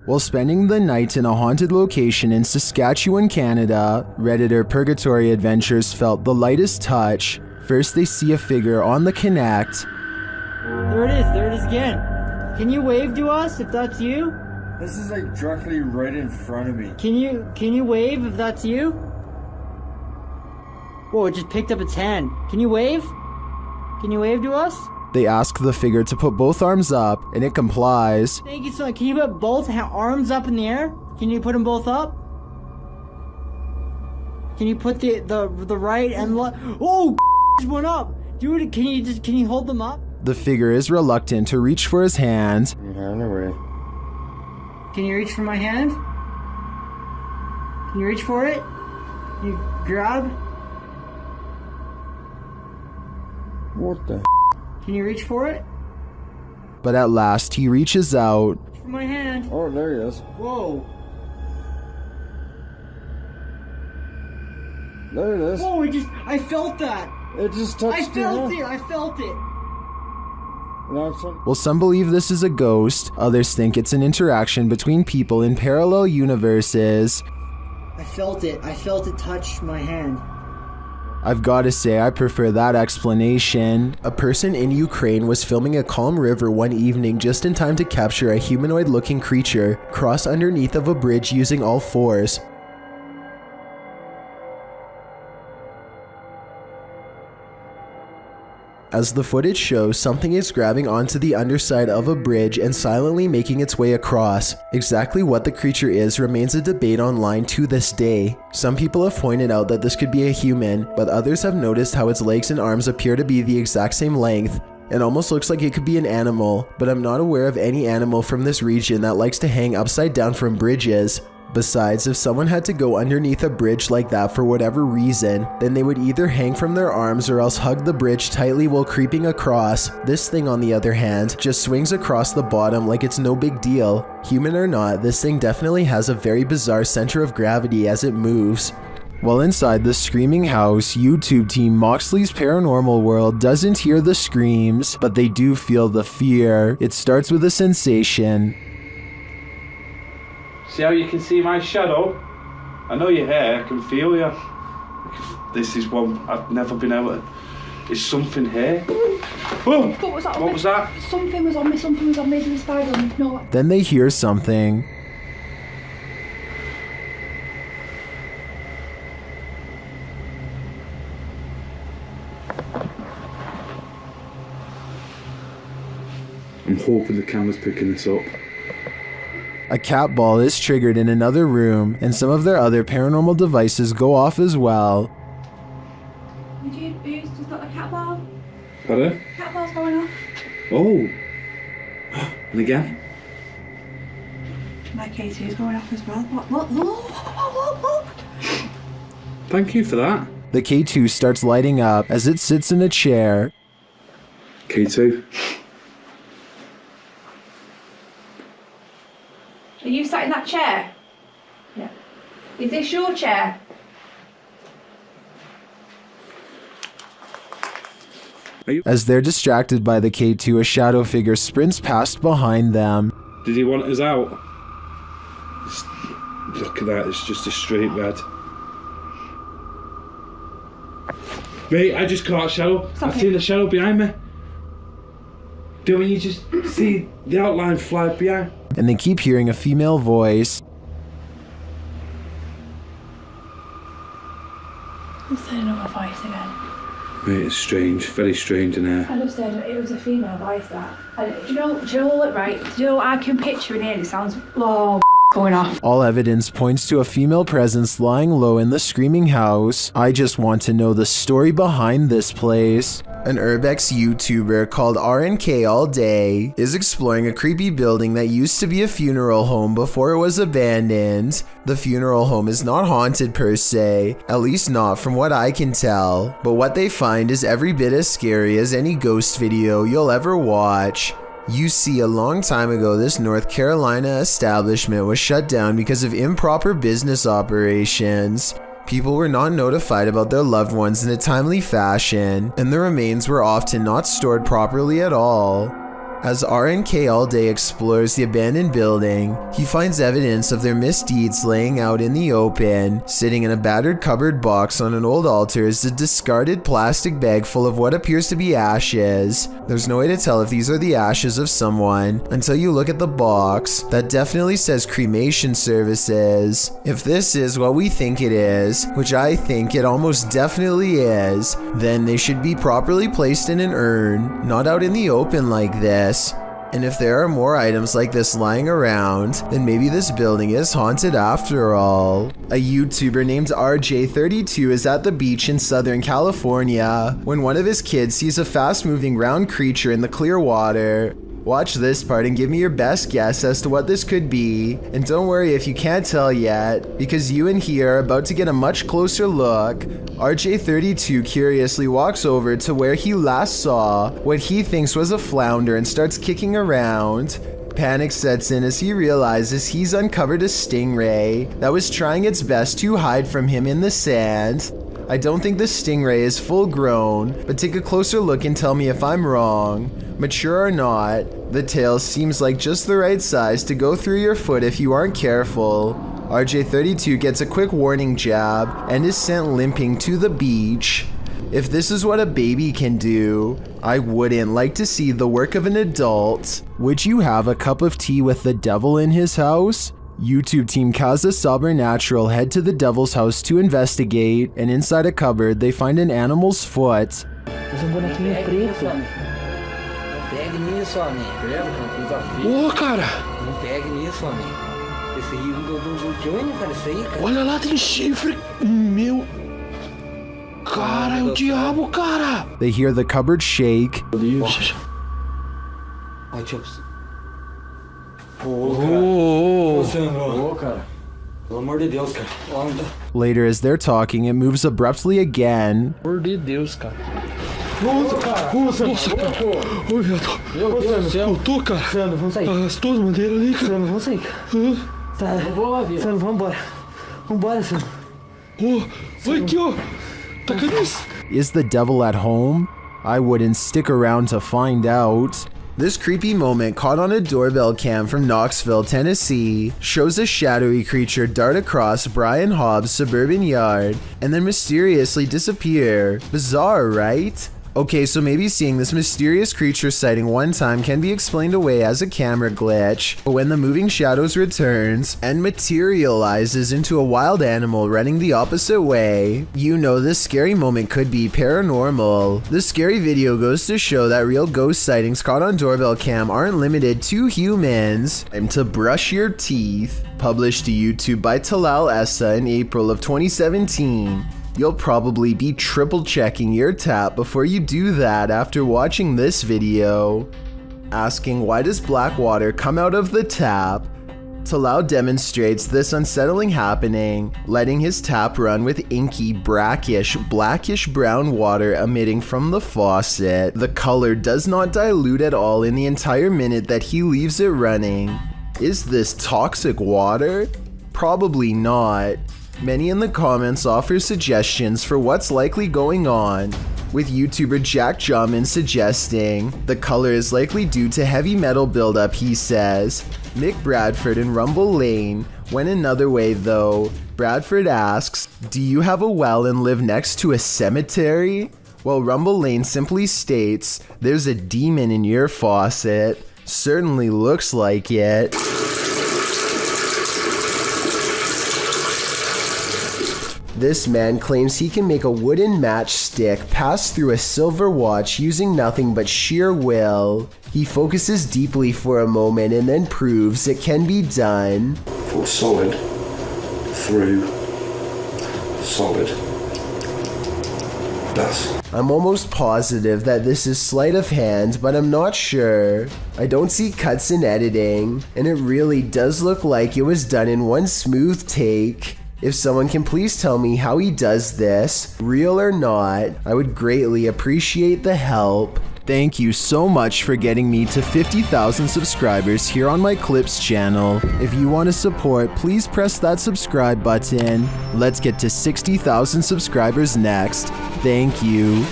While spending the night in a haunted location in Saskatchewan, Canada, Redditor Purgatory Adventures felt the lightest touch. First they see a figure on the Connect. There it is again. Can you wave to us if that's you? This is like directly right in front of me. Can you wave if that's you? Whoa, it just picked up its hand. Can you wave? Can you wave to us? They ask the figure to put both arms up, and it complies. Thank you so much. Can you put both arms up in the air? Can you put them both up? Can you put the right and left? Oh, just went up. Dude, can you hold them up? The figure is reluctant to reach for his hand. Hand away. Can you reach for my hand? Can you reach for it? Can you grab? What the? Can you reach for it? But at last he reaches out. Reach for my hand. Oh, there he is. Whoa. There it is. Whoa, I felt that. It just touched your hand. I felt it. While some believe this is a ghost, others think it's an interaction between people in parallel universes. I felt it touch my hand. I've gotta say, I prefer that explanation. A person in Ukraine was filming a calm river one evening just in time to capture a humanoid-looking creature cross underneath of a bridge using all fours. As the footage shows, something is grabbing onto the underside of a bridge and silently making its way across. Exactly what the creature is remains a debate online to this day. Some people have pointed out that this could be a human, but others have noticed how its legs and arms appear to be the exact same length. It almost looks like it could be an animal, but I'm not aware of any animal from this region that likes to hang upside down from bridges. Besides, if someone had to go underneath a bridge like that for whatever reason, then they would either hang from their arms or else hug the bridge tightly while creeping across. This thing, on the other hand, just swings across the bottom like it's no big deal. Human or not, this thing definitely has a very bizarre center of gravity as it moves. While inside the screaming house, YouTube team Moxley's Paranormal World doesn't hear the screams, but they do feel the fear. It starts with a sensation. See how you can see my shadow? I know you're here, I can feel you. This is one I've never been able to... There's something here. Oh! What was that? Something was on me, there's a spider on me. No. Then they hear something. I'm hoping the camera's picking this up. A cat ball is triggered in another room, and some of their other paranormal devices go off as well. Who's just got the cat ball? Pardon? Cat ball's going off. Oh! And again? My K2's going off as well. Look. Thank you for that. The K2 starts lighting up as it sits in a chair. K2. Are you sat in that chair? Yeah. Is this your chair? As they're distracted by the K2, a shadow figure sprints past behind them. Did he want us out? Look at that, it's just a straight red. Mate, I just caught a shadow. I've seen a shadow behind me. Do you just see the outline fly behind? And they keep hearing a female voice. I'm saying another voice again. Mate, it's strange, very strange in here. I just said it was a female voice that. Do you know what, right? Do you know what I can picture in here? It sounds going off. All evidence points to a female presence lying low in the screaming house. I just want to know the story behind this place. An Urbex YouTuber called RNK All Day is exploring a creepy building that used to be a funeral home before it was abandoned. The funeral home is not haunted per se, at least not from what I can tell, but what they find is every bit as scary as any ghost video you'll ever watch. You see, a long time ago, this North Carolina establishment was shut down because of improper business operations. People were not notified about their loved ones in a timely fashion, and the remains were often not stored properly at all. As RNK All Day explores the abandoned building, he finds evidence of their misdeeds laying out in the open. Sitting in a battered cupboard box on an old altar is a discarded plastic bag full of what appears to be ashes. There's no way to tell if these are the ashes of someone until you look at the box. That definitely says cremation services. If this is what we think it is, which I think it almost definitely is, then they should be properly placed in an urn, not out in the open like this. And if there are more items like this lying around, then maybe this building is haunted after all. A YouTuber named RJ32 is at the beach in Southern California when one of his kids sees a fast-moving round creature in the clear water. Watch this part and give me your best guess as to what this could be. And don't worry if you can't tell yet, because you and he are about to get a much closer look. RJ32 curiously walks over to where he last saw what he thinks was a flounder and starts kicking around. Panic sets in as he realizes he's uncovered a stingray that was trying its best to hide from him in the sand. I don't think the stingray is full grown, but take a closer look and tell me if I'm wrong. Mature or not, the tail seems like just the right size to go through your foot if you aren't careful. RJ32 gets a quick warning jab and is sent limping to the beach. If this is what a baby can do, I wouldn't like to see the work of an adult. Would you have a cup of tea with the devil in his house? YouTube team Casa Sobrenatural head to the devil's house to investigate, and inside a cupboard they find an animal's foot. Pegue nisso, homem. Ô, cara! Não pegue nisso, homem. Esse aí do Johnny, cara, isso aí, cara. Olha lá, tem chifre. Meu... Cara, é o diabo, cara! They hear the cupboard shake. Ai, deixa eu... Ô, Ô, cara. Pelo amor de Deus, cara. Anda. Later, as they're talking, it moves abruptly again. Por de Deus, cara. Nossa, cara! Nossa, cara! Ô, viado! Meu Deus do céu! Eu tô, cara! Sandro, vamos sair. As tuas madeiras ali, cara! Sandro, vamos sair. Tá. Sandro, vamos embora. Vambora, Sandro. Ô, vai aqui, ó! Tá cadê isso? Is the devil at home? I wouldn't stick around to find out. This creepy moment caught on a doorbell cam from Knoxville, Tennessee, shows a shadowy creature dart across Brian Hobbs' suburban yard and then mysteriously disappear. Bizarre, right? Okay, so maybe seeing this mysterious creature sighting one time can be explained away as a camera glitch, but when the moving shadows returns and materializes into a wild animal running the opposite way, you know this scary moment could be paranormal. This scary video goes to show that real ghost sightings caught on doorbell cam aren't limited to humans. Time to brush your teeth. Published to YouTube by Talal Essa in April of 2017. You'll probably be triple checking your tap before you do that after watching this video. Asking why does black water come out of the tap? Talal demonstrates this unsettling happening, letting his tap run with inky, brackish, blackish brown water emitting from the faucet. The color does not dilute at all in the entire minute that he leaves it running. Is this toxic water? Probably not. Many in the comments offer suggestions for what's likely going on, with YouTuber Jack Jamin suggesting the color is likely due to heavy metal buildup, he says. Mick Bradford in Rumble Lane went another way though. Bradford asks, do you have a well and live next to a cemetery? Well, Rumble Lane simply states, there's a demon in your faucet. Certainly looks like it. This man claims he can make a wooden matchstick pass through a silver watch using nothing but sheer will. He focuses deeply for a moment and then proves it can be done. For solid, through, solid. Thus. I'm almost positive that this is sleight of hand, but I'm not sure. I don't see cuts in editing, and it really does look like it was done in one smooth take. If someone can please tell me how he does this, real or not, I would greatly appreciate the help. Thank you so much for getting me to 50,000 subscribers here on my Clips channel. If you want to support, please press that subscribe button. Let's get to 60,000 subscribers next. Thank you.